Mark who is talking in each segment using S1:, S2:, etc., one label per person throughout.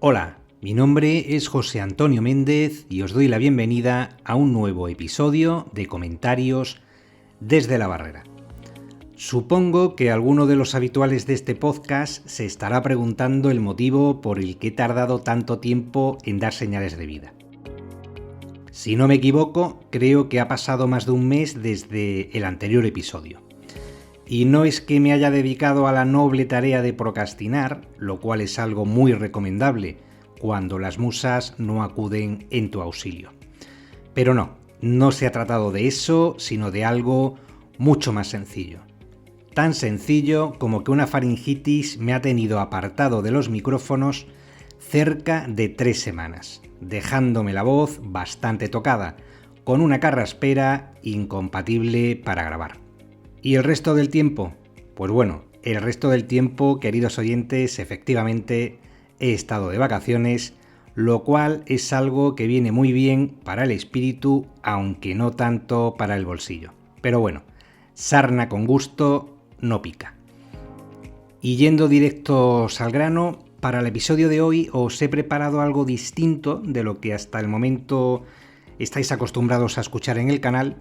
S1: Hola, mi nombre es José Antonio Méndez y os doy la bienvenida a un nuevo episodio de Comentarios desde la Barrera. Supongo que alguno de los habituales de este podcast se estará preguntando el motivo por el que he tardado tanto tiempo en dar señales de vida. Si no me equivoco, creo que ha pasado más de un mes desde el anterior episodio. Y no es que me haya dedicado a la noble tarea de procrastinar, lo cual es algo muy recomendable cuando las musas no acuden en tu auxilio. Pero no se ha tratado de eso, sino de algo mucho más sencillo. Tan sencillo como que una faringitis me ha tenido apartado de los micrófonos cerca de 3 semanas, dejándome la voz bastante tocada, con una carraspera incompatible para grabar. ¿Y el resto del tiempo? Pues bueno, el resto del tiempo, queridos oyentes, efectivamente he estado de vacaciones, lo cual es algo que viene muy bien para el espíritu, aunque no tanto para el bolsillo. Pero bueno, sarna con gusto no pica. Y yendo directos al grano, para el episodio de hoy os he preparado algo distinto de lo que hasta el momento estáis acostumbrados a escuchar en el canal.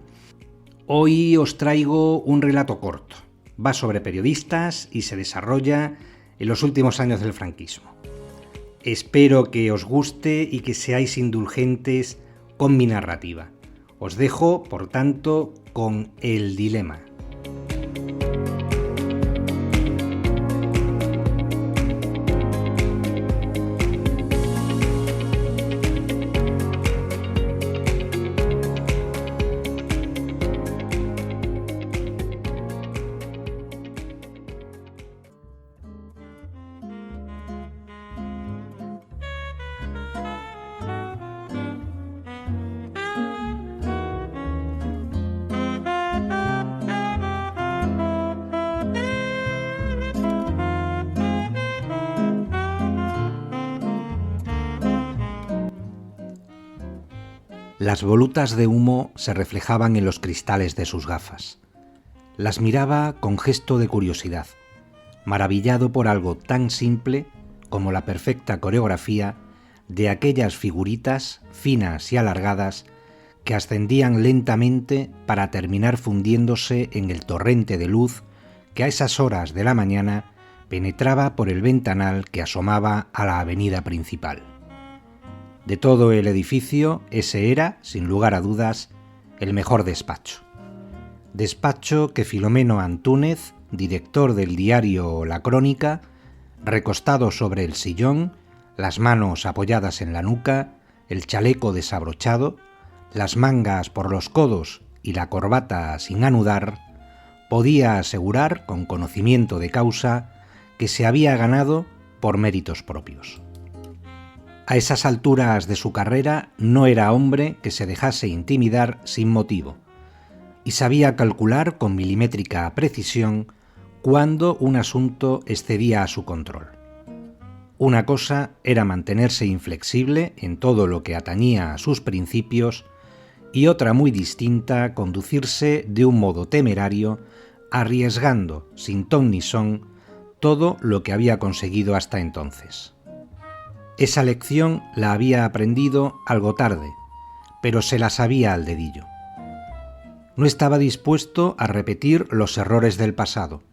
S1: Hoy os traigo un relato corto. Va sobre periodistas y se desarrolla en los últimos años del franquismo. Espero que os guste y que seáis indulgentes con mi narrativa. Os dejo, por tanto, con el dilema. Las volutas de humo se reflejaban en los cristales de sus gafas. Las miraba con gesto de curiosidad, maravillado por algo tan simple como la perfecta coreografía de aquellas figuritas finas y alargadas que ascendían lentamente para terminar fundiéndose en el torrente de luz que a esas horas de la mañana penetraba por el ventanal que asomaba a la avenida principal. De todo el edificio, ese era, sin lugar a dudas, el mejor despacho. Despacho que Filomeno Antúnez, director del diario La Crónica, recostado sobre el sillón, las manos apoyadas en la nuca, el chaleco desabrochado, las mangas por los codos y la corbata sin anudar, podía asegurar, con conocimiento de causa, que se había ganado por méritos propios. A esas alturas de su carrera no era hombre que se dejase intimidar sin motivo, y sabía calcular con milimétrica precisión cuándo un asunto excedía a su control. Una cosa era mantenerse inflexible en todo lo que atañía a sus principios, y otra muy distinta conducirse de un modo temerario, arriesgando sin ton ni son todo lo que había conseguido hasta entonces. Esa lección la había aprendido algo tarde, pero se la sabía al dedillo. No estaba dispuesto a repetir los errores del pasado,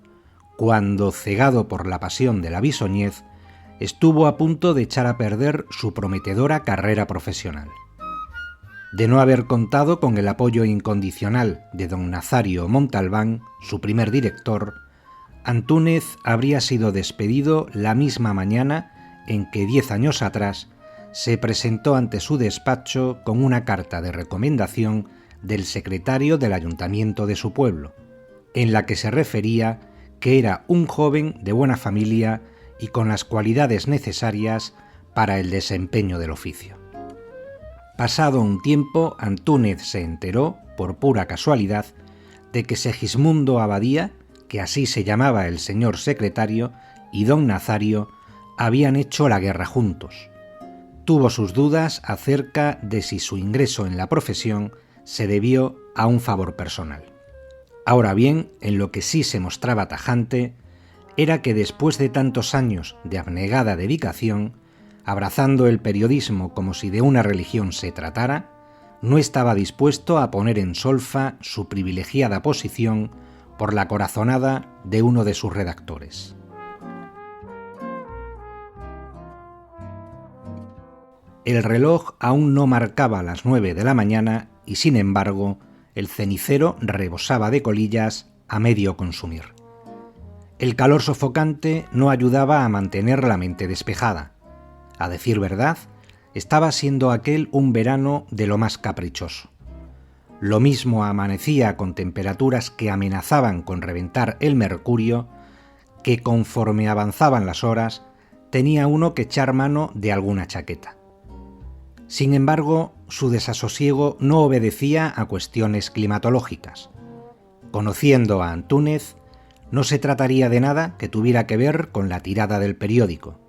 S1: cuando, cegado por la pasión de la bisoñez, estuvo a punto de echar a perder su prometedora carrera profesional. De no haber contado con el apoyo incondicional de don Nazario Montalbán, su primer director, Antúnez habría sido despedido la misma mañana en que 10 años atrás se presentó ante su despacho con una carta de recomendación del secretario del ayuntamiento de su pueblo, en la que se refería que era un joven de buena familia y con las cualidades necesarias para el desempeño del oficio. Pasado un tiempo, Antúnez se enteró, por pura casualidad, de que Segismundo Abadía, que así se llamaba el señor secretario, y don Nazario habían hecho la guerra juntos. Tuvo sus dudas acerca de si su ingreso en la profesión se debió a un favor personal. Ahora bien, en lo que sí se mostraba tajante era que después de tantos años de abnegada dedicación, abrazando el periodismo como si de una religión se tratara, no estaba dispuesto a poner en solfa su privilegiada posición por la corazonada de uno de sus redactores. El reloj aún no marcaba las 9 de la mañana y, sin embargo, el cenicero rebosaba de colillas a medio consumir. El calor sofocante no ayudaba a mantener la mente despejada. A decir verdad, estaba siendo aquel un verano de lo más caprichoso. Lo mismo amanecía con temperaturas que amenazaban con reventar el mercurio, que conforme avanzaban las horas, tenía uno que echar mano de alguna chaqueta. Sin embargo, su desasosiego no obedecía a cuestiones climatológicas. Conociendo a Antúnez, no se trataría de nada que tuviera que ver con la tirada del periódico,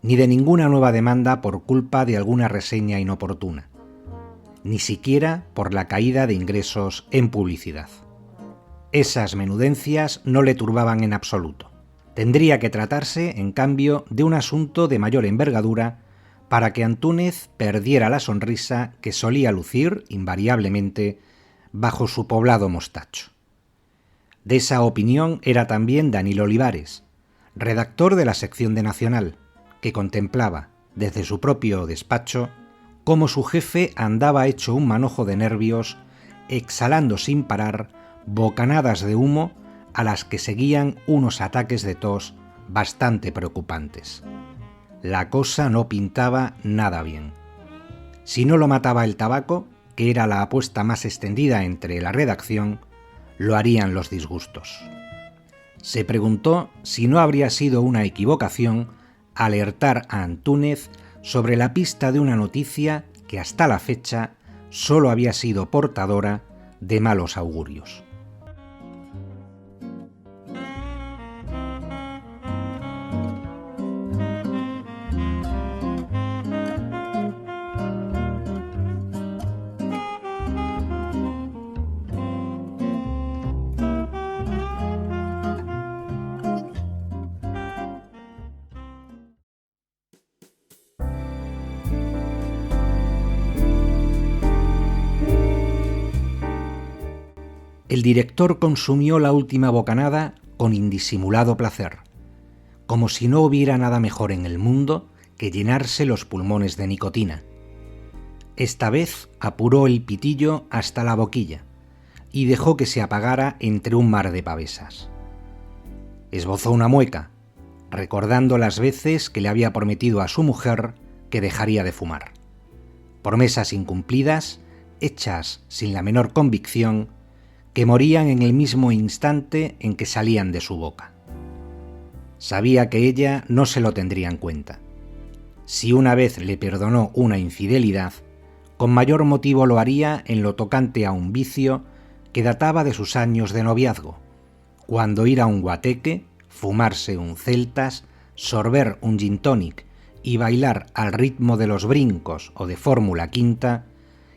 S1: ni de ninguna nueva demanda por culpa de alguna reseña inoportuna, ni siquiera por la caída de ingresos en publicidad. Esas menudencias no le turbaban en absoluto. Tendría que tratarse, en cambio, de un asunto de mayor envergadura para que Antúnez perdiera la sonrisa que solía lucir invariablemente bajo su poblado mostacho. De esa opinión era también Danilo Olivares, redactor de la sección de Nacional, que contemplaba, desde su propio despacho, cómo su jefe andaba hecho un manojo de nervios, exhalando sin parar bocanadas de humo a las que seguían unos ataques de tos bastante preocupantes. La cosa no pintaba nada bien. Si no lo mataba el tabaco, que era la apuesta más extendida entre la redacción, lo harían los disgustos. Se preguntó si no habría sido una equivocación alertar a Antúnez sobre la pista de una noticia que hasta la fecha solo había sido portadora de malos augurios. El director consumió la última bocanada con indisimulado placer, como si no hubiera nada mejor en el mundo que llenarse los pulmones de nicotina. Esta vez apuró el pitillo hasta la boquilla y dejó que se apagara entre un mar de pavesas. Esbozó una mueca, recordando las veces que le había prometido a su mujer que dejaría de fumar. Promesas incumplidas, hechas sin la menor convicción, que morían en el mismo instante en que salían de su boca. Sabía que ella no se lo tendría en cuenta. Si una vez le perdonó una infidelidad, con mayor motivo lo haría en lo tocante a un vicio que databa de sus años de noviazgo, cuando ir a un guateque, fumarse un celtas, sorber un gin tonic y bailar al ritmo de los brincos o de Fórmula Quinta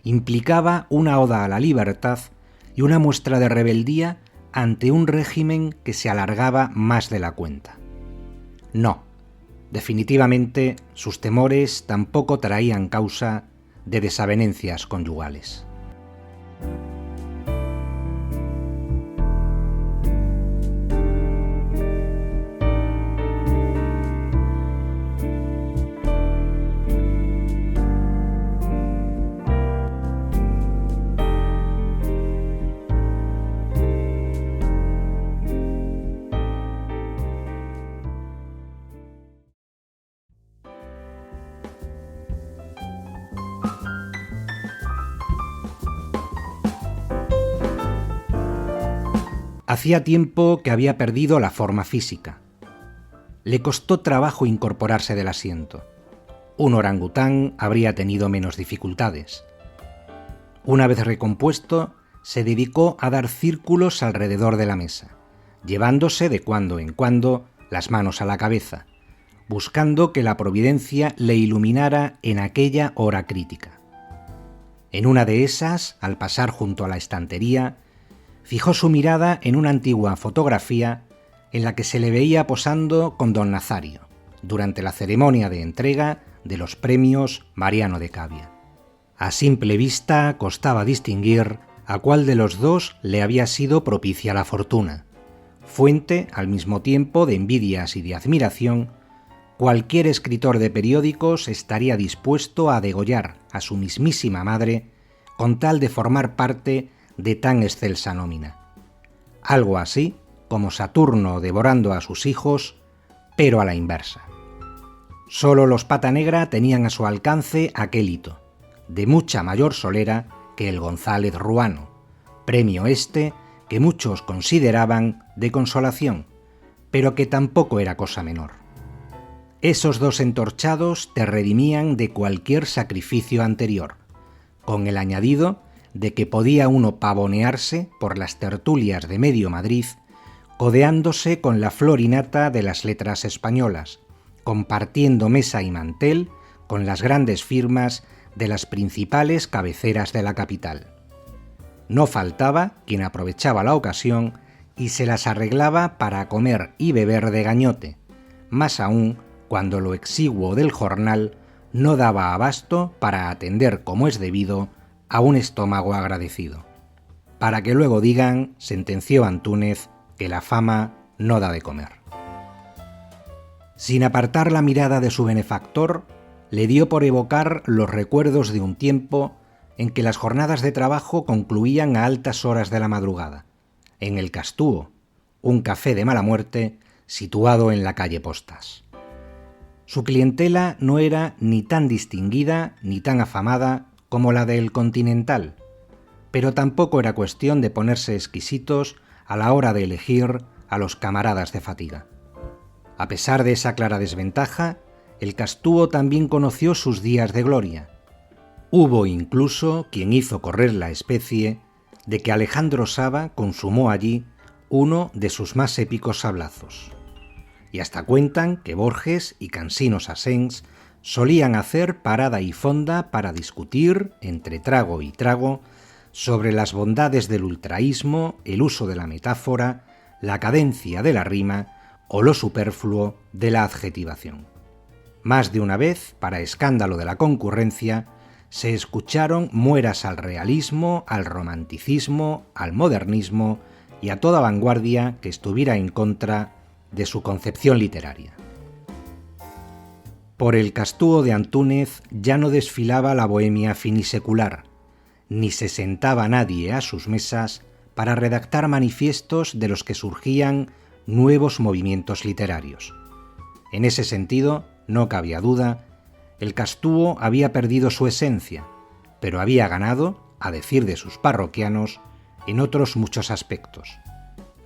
S1: implicaba una oda a la libertad y una muestra de rebeldía ante un régimen que se alargaba más de la cuenta. No, definitivamente sus temores tampoco traían causa de desavenencias conyugales. Hacía tiempo que había perdido la forma física. Le costó trabajo incorporarse del asiento. Un orangután habría tenido menos dificultades. Una vez recompuesto, se dedicó a dar círculos alrededor de la mesa, llevándose de cuando en cuando las manos a la cabeza, buscando que la providencia le iluminara en aquella hora crítica. En una de esas, al pasar junto a la estantería, fijó su mirada en una antigua fotografía en la que se le veía posando con don Nazario, durante la ceremonia de entrega de los premios Mariano de Cavia. A simple vista costaba distinguir a cuál de los dos le había sido propicia la fortuna. Fuente, al mismo tiempo, de envidias y de admiración, cualquier escritor de periódicos estaría dispuesto a degollar a su mismísima madre con tal de formar parte de tan excelsa nómina. Algo así como Saturno devorando a sus hijos, pero a la inversa. Solo los Pata Negra tenían a su alcance aquel hito, de mucha mayor solera que el González Ruano, premio este que muchos consideraban de consolación, pero que tampoco era cosa menor. Esos dos entorchados te redimían de cualquier sacrificio anterior, con el añadido de que podía uno pavonearse por las tertulias de medio Madrid, codeándose con la florinata de las letras españolas, compartiendo mesa y mantel con las grandes firmas de las principales cabeceras de la capital. No faltaba quien aprovechaba la ocasión y se las arreglaba para comer y beber de gañote, más aún cuando lo exiguo del jornal no daba abasto para atender como es debido a un estómago agradecido. Para que luego digan, sentenció Antúnez, que la fama no da de comer. Sin apartar la mirada de su benefactor, le dio por evocar los recuerdos de un tiempo en que las jornadas de trabajo concluían a altas horas de la madrugada, en el Castúo, un café de mala muerte situado en la calle Postas. Su clientela no era ni tan distinguida ni tan afamada como la del Continental, pero tampoco era cuestión de ponerse exquisitos a la hora de elegir a los camaradas de fatiga. A pesar de esa clara desventaja, el Castúo también conoció sus días de gloria. Hubo incluso quien hizo correr la especie de que Alejandro Saba consumó allí uno de sus más épicos sablazos. Y hasta cuentan que Borges y Cansino Sassens solían hacer parada y fonda para discutir, entre trago y trago, sobre las bondades del ultraísmo, el uso de la metáfora, la cadencia de la rima o lo superfluo de la adjetivación. Más de una vez, para escándalo de la concurrencia, se escucharon mueras al realismo, al romanticismo, al modernismo y a toda vanguardia que estuviera en contra de su concepción literaria. Por el Castúo de Antúnez ya no desfilaba la bohemia finisecular, ni se sentaba nadie a sus mesas para redactar manifiestos de los que surgían nuevos movimientos literarios. En ese sentido, no cabía duda, el Castúo había perdido su esencia, pero había ganado, a decir de sus parroquianos, en otros muchos aspectos.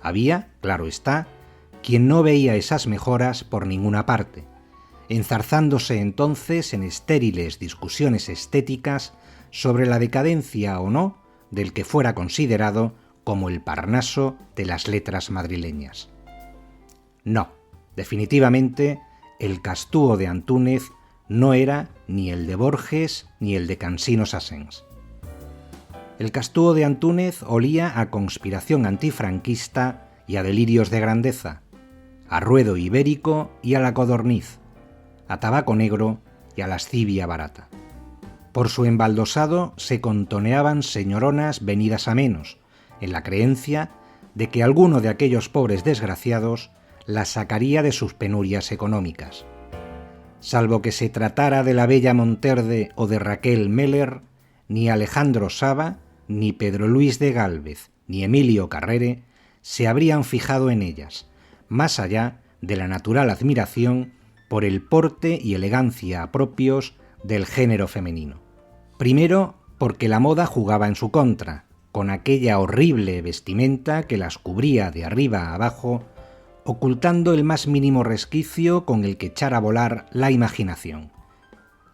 S1: Había, claro está, quien no veía esas mejoras por ninguna parte, enzarzándose entonces en estériles discusiones estéticas sobre la decadencia o no del que fuera considerado como el Parnaso de las letras madrileñas. No, definitivamente, el Castúo de Antúnez no era ni el de Borges ni el de Cansino Sassens. El Castúo de Antúnez olía a conspiración antifranquista y a delirios de grandeza, a ruedo ibérico y a la codorniz, a tabaco negro y a lascivia barata. Por su embaldosado se contoneaban señoronas venidas a menos, en la creencia de que alguno de aquellos pobres desgraciados las sacaría de sus penurias económicas. Salvo que se tratara de la bella Monterde o de Raquel Meller, ni Alejandro Saba, ni Pedro Luis de Gálvez, ni Emilio Carrere se habrían fijado en ellas, más allá de la natural admiración por el porte y elegancia propios del género femenino. Primero, porque la moda jugaba en su contra, con aquella horrible vestimenta que las cubría de arriba a abajo, ocultando el más mínimo resquicio con el que echar a volar la imaginación.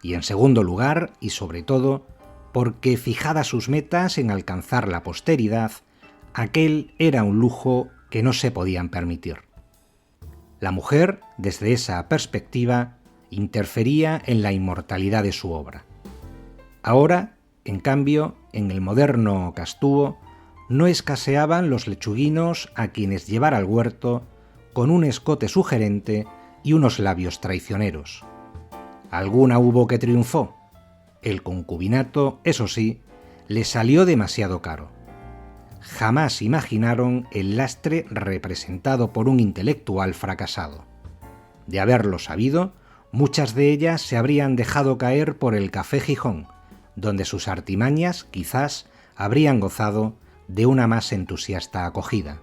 S1: Y en segundo lugar, y sobre todo, porque fijadas sus metas en alcanzar la posteridad, aquel era un lujo que no se podían permitir. La mujer, desde esa perspectiva, interfería en la inmortalidad de su obra. Ahora, en cambio, en el moderno Castúo, no escaseaban los lechuguinos a quienes llevar al huerto con un escote sugerente y unos labios traicioneros. Alguna hubo que triunfó. El concubinato, eso sí, le salió demasiado caro. Jamás imaginaron el lastre representado por un intelectual fracasado. De haberlo sabido, muchas de ellas se habrían dejado caer por el Café Gijón, donde sus artimañas quizás habrían gozado de una más entusiasta acogida.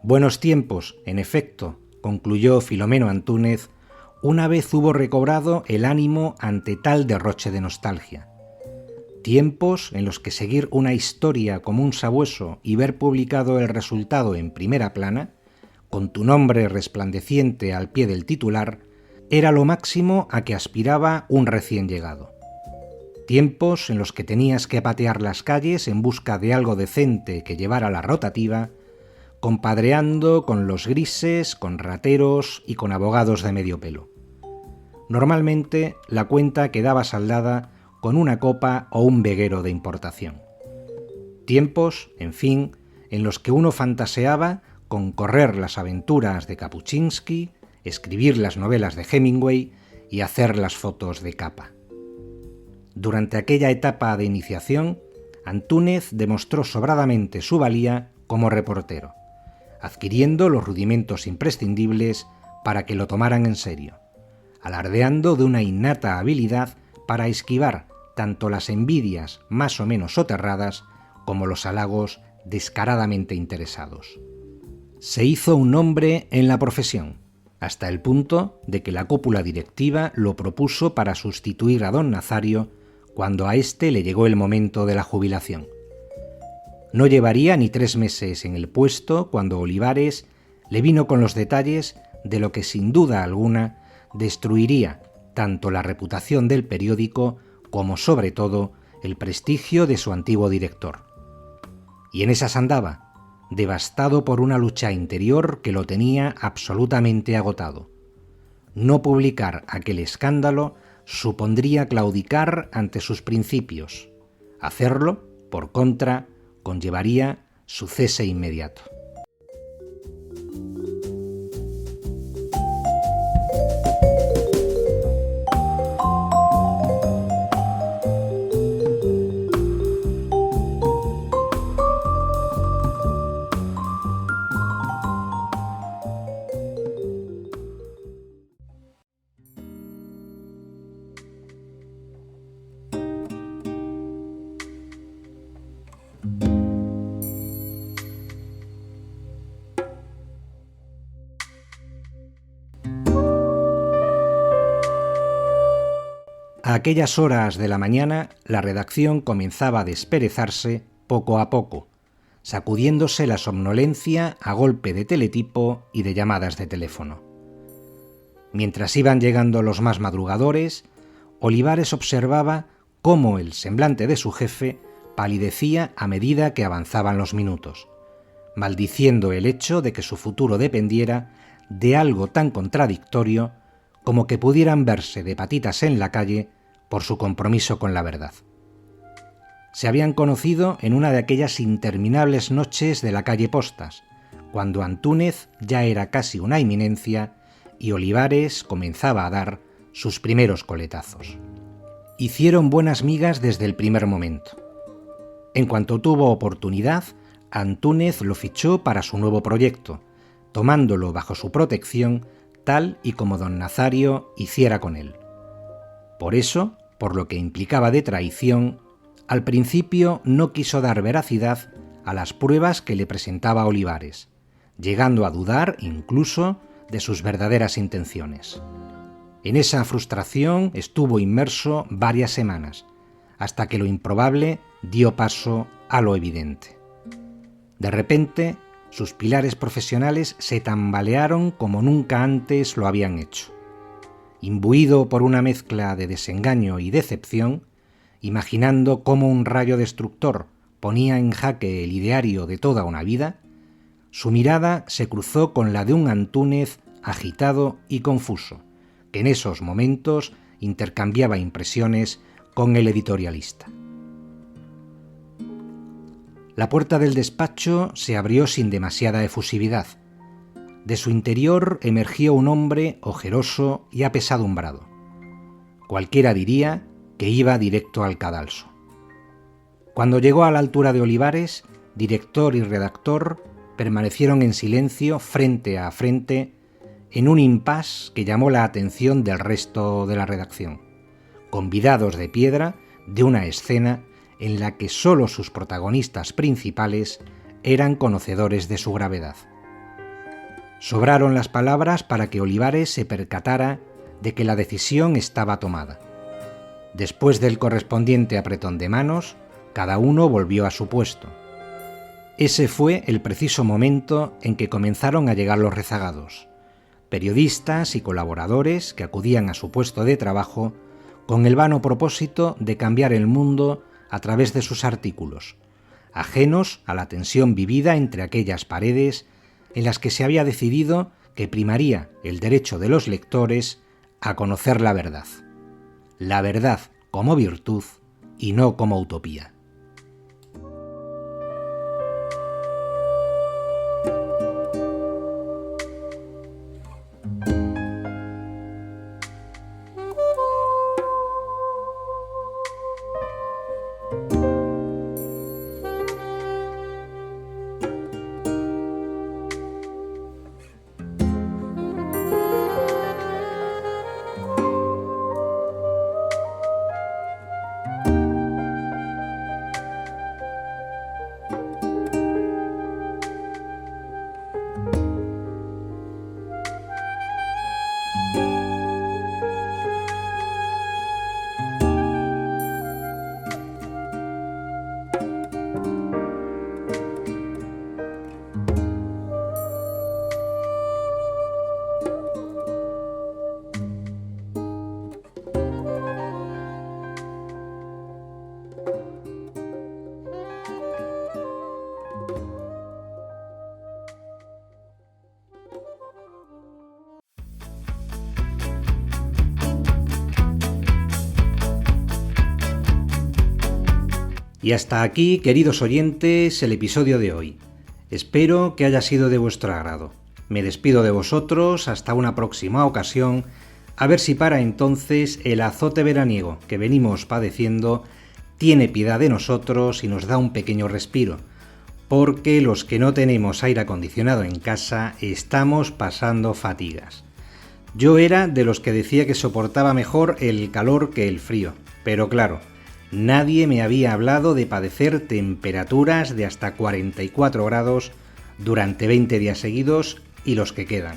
S1: Buenos tiempos, en efecto, concluyó Filomeno Antúnez, una vez hubo recobrado el ánimo ante tal derroche de nostalgia. Tiempos en los que seguir una historia como un sabueso y ver publicado el resultado en primera plana, con tu nombre resplandeciente al pie del titular, era lo máximo a que aspiraba un recién llegado. Tiempos en los que tenías que patear las calles en busca de algo decente que llevara la rotativa, compadreando con los grises, con rateros y con abogados de medio pelo. Normalmente la cuenta quedaba saldada con una copa o un veguero de importación. Tiempos, en fin, en los que uno fantaseaba con correr las aventuras de Kapuscinski, escribir las novelas de Hemingway y hacer las fotos de capa. Durante aquella etapa de iniciación, Antúnez demostró sobradamente su valía como reportero, adquiriendo los rudimentos imprescindibles para que lo tomaran en serio, alardeando de una innata habilidad para esquivar tanto las envidias más o menos soterradas como los halagos descaradamente interesados. Se hizo un nombre en la profesión, hasta el punto de que la cúpula directiva lo propuso para sustituir a don Nazario cuando a éste le llegó el momento de la jubilación. No llevaría ni 3 meses en el puesto cuando Olivares le vino con los detalles de lo que sin duda alguna destruiría tanto la reputación del periódico como sobre todo el prestigio de su antiguo director. Y en esas andaba, devastado por una lucha interior que lo tenía absolutamente agotado. No publicar aquel escándalo supondría claudicar ante sus principios. Hacerlo, por contra, conllevaría su cese inmediato. A aquellas horas de la mañana, la redacción comenzaba a desperezarse poco a poco, sacudiéndose la somnolencia a golpe de teletipo y de llamadas de teléfono. Mientras iban llegando los más madrugadores, Olivares observaba cómo el semblante de su jefe palidecía a medida que avanzaban los minutos, maldiciendo el hecho de que su futuro dependiera de algo tan contradictorio como que pudieran verse de patitas en la calle por su compromiso con la verdad. Se habían conocido en una de aquellas interminables noches de la calle Postas, cuando Antúnez ya era casi una eminencia y Olivares comenzaba a dar sus primeros coletazos. Hicieron buenas migas desde el primer momento. En cuanto tuvo oportunidad, Antúnez lo fichó para su nuevo proyecto, tomándolo bajo su protección tal y como don Nazario hiciera con él. Por eso, por lo que implicaba de traición, al principio no quiso dar veracidad a las pruebas que le presentaba Olivares, llegando a dudar incluso de sus verdaderas intenciones. En esa frustración estuvo inmerso varias semanas, hasta que lo improbable dio paso a lo evidente. De repente, sus pilares profesionales se tambalearon como nunca antes lo habían hecho. Imbuido por una mezcla de desengaño y decepción, imaginando cómo un rayo destructor ponía en jaque el ideario de toda una vida, su mirada se cruzó con la de un Antúnez agitado y confuso, que en esos momentos intercambiaba impresiones con el editorialista. La puerta del despacho se abrió sin demasiada efusividad. De su interior emergió un hombre ojeroso y apesadumbrado. Cualquiera diría que iba directo al cadalso. Cuando llegó a la altura de Olivares, director y redactor permanecieron en silencio frente a frente en un impasse que llamó la atención del resto de la redacción, convidados de piedra de una escena en la que solo sus protagonistas principales eran conocedores de su gravedad. Sobraron las palabras para que Olivares se percatara de que la decisión estaba tomada. Después del correspondiente apretón de manos, cada uno volvió a su puesto. Ese fue el preciso momento en que comenzaron a llegar los rezagados, periodistas y colaboradores que acudían a su puesto de trabajo con el vano propósito de cambiar el mundo a través de sus artículos, ajenos a la tensión vivida entre aquellas paredes en las que se había decidido que primaría el derecho de los lectores a conocer la verdad como virtud y no como utopía. Y hasta aquí, queridos oyentes, el episodio de hoy. Espero que haya sido de vuestro agrado. Me despido de vosotros hasta una próxima ocasión, a ver si para entonces el azote veraniego que venimos padeciendo tiene piedad de nosotros y nos da un pequeño respiro, porque los que no tenemos aire acondicionado en casa estamos pasando fatigas. Yo era de los que decía que soportaba mejor el calor que el frío, pero claro, nadie me había hablado de padecer temperaturas de hasta 44 grados durante 20 días seguidos y los que quedan.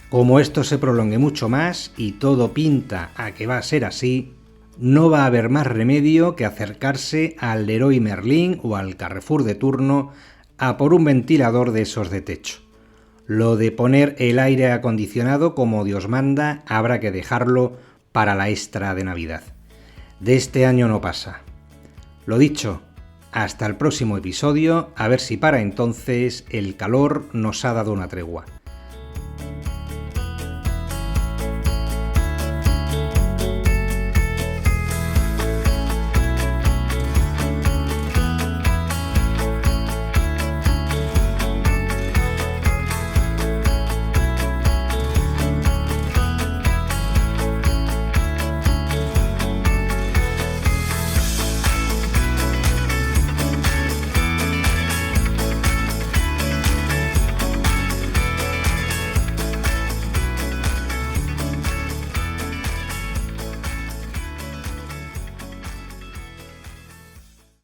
S1: Como esto se prolongue mucho más y todo pinta a que va a ser así, no va a haber más remedio que acercarse al Leroy Merlin o al Carrefour de turno a por un ventilador de esos de techo. Lo de poner el aire acondicionado como Dios manda habrá que dejarlo para la extra de Navidad. De este año no pasa. Lo dicho, hasta el próximo episodio, a ver si para entonces el calor nos ha dado una tregua.